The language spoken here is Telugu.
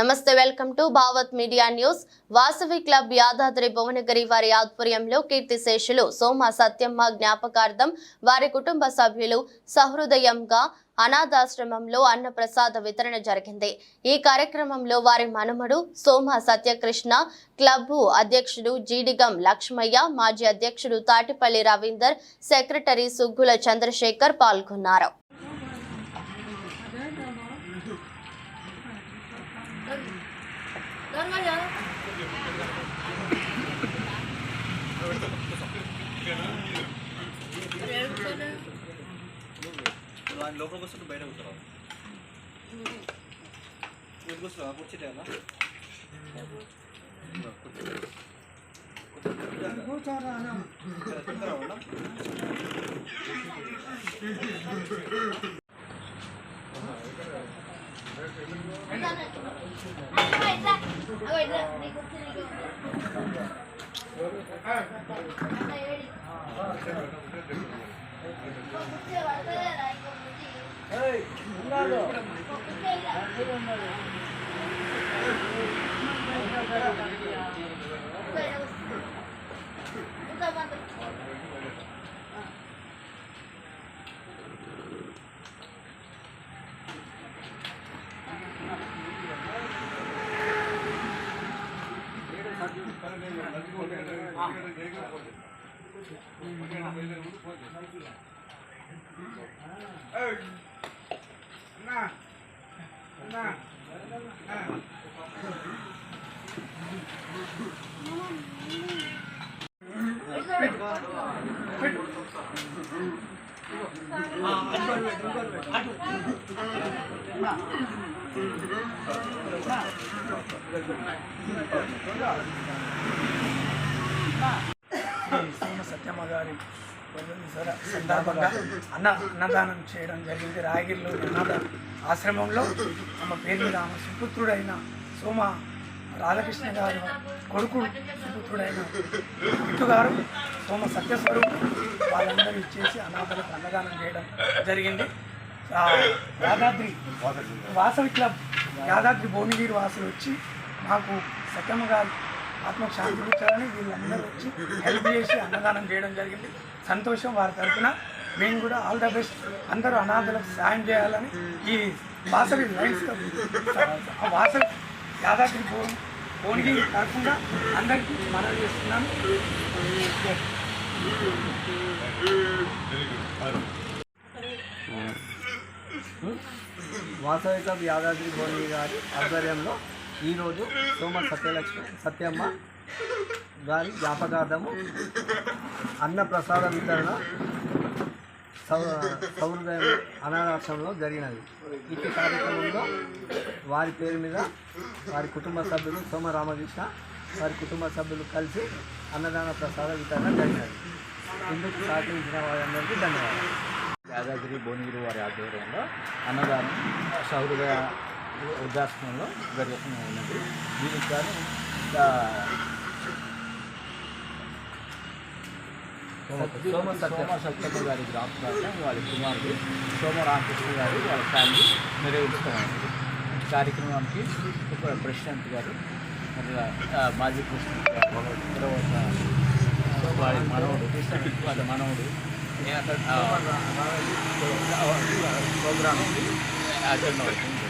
నమస్తే, welcome to Bhavat media news. Vasavi club Yadadri Bhuvanagiri వారి ఆధ్వర్యంలో కీర్తిశేషులు సోమ సత్యమ్మ జ్ఞాపకార్థం వారి కుటుంబ సభ్యులు సహృదయంగా అనాథాశ్రమంలో అన్నప్రసాద వితరణ జరిగింది. ఈ కార్యక్రమంలో వారి మనుమడు సోమ సత్యకృష్ణ, క్లబ్ అధ్యక్షుడు జీడిగం లక్ష్మయ్య, మాజీ అధ్యక్షుడు తాటిపల్లి రవీందర్, సెక్రటరీ సుగ్గుల చంద్రశేఖర్ పాల్గొన్నారు. లోపల వస్తుంది బయట కూర్చోరా కూర్చోరా కూర్చుంటా సోమ సత్యమ్మ గారి సందర్భంగా అన్నదానం చేయడం జరిగింది. రాయగిరిలో అనాథ ఆశ్రమంలో ఆమె పేరు మీద ఆమె సుపుత్రుడైన సోమ రాధాకృష్ణ గారు కొడుకు సుపుత్రుడైన ఇటుగారు సోమ సత్యస్వరూపు వాళ్ళందరూ ఇచ్చేసి అనాథలకు అన్నదానం చేయడం జరిగింది. యాదాద్రి వాసవి క్లబ్ యాదాద్రి భువనగిరి వాసులు వచ్చి మాకు సత్యమ్మ గారు ఆత్మకు శాంతి కూర్చోవాలని వీళ్ళందరూ వచ్చి హెల్ప్ చేసి అన్నదానం చేయడం జరిగింది. సంతోషం. వారి తరఫున మేము కూడా ఆల్ ద బెస్ట్. అందరూ అనాథలకు సాయం చేయాలని ఈ వాసవి లైన్స్ వాసవి యాదాద్రి భువనగిరి తరఫున అందరికీ మనవి చేస్తున్నాను. వాసవి క్లబ్ యాదాద్రి భువనగిరి గారి ఆధ్వర్యంలో ఈరోజు సోమ సత్యమ్మ గారి జ్ఞాపకార్థము అన్నప్రసాద వితరణ సౌహృదయం అనాథాశ్రమంలో జరిగినది. ఇటు కార్యక్రమంలో వారి పేరు మీద వారి కుటుంబ సభ్యులు సోమ రామకృష్ణ వారి కుటుంబ సభ్యులు కలిసి అన్నదాన ప్రసాద వితరణ జరిగినది. ఇందుకు సహకరించిన వారందరికీ ధన్యవాదాలు. యాదాద్రి భువనగిరి వారి ఆధ్వర్యంలో అన్నదానం సహృదయ వృద్ధాశ్రమంలో జరుగుతూ ఉన్నది. దీనికి కానీ సోమ సత్యమ్మ గారి జ్ఞాపకార్థం వాళ్ళ కుమారుడు సోమ రామకృష్ణ గారు వాళ్ళ ఫ్యామిలీ నిర్వహించుకోవాలి. ఈ కార్యక్రమానికి ప్రెసిడెంట్ గారు మాజీ ప్రెసిడెంట్ తర్వాత వారి మనవడు ప్రోగ్రామ్ అటెండ్ అవుతుంది.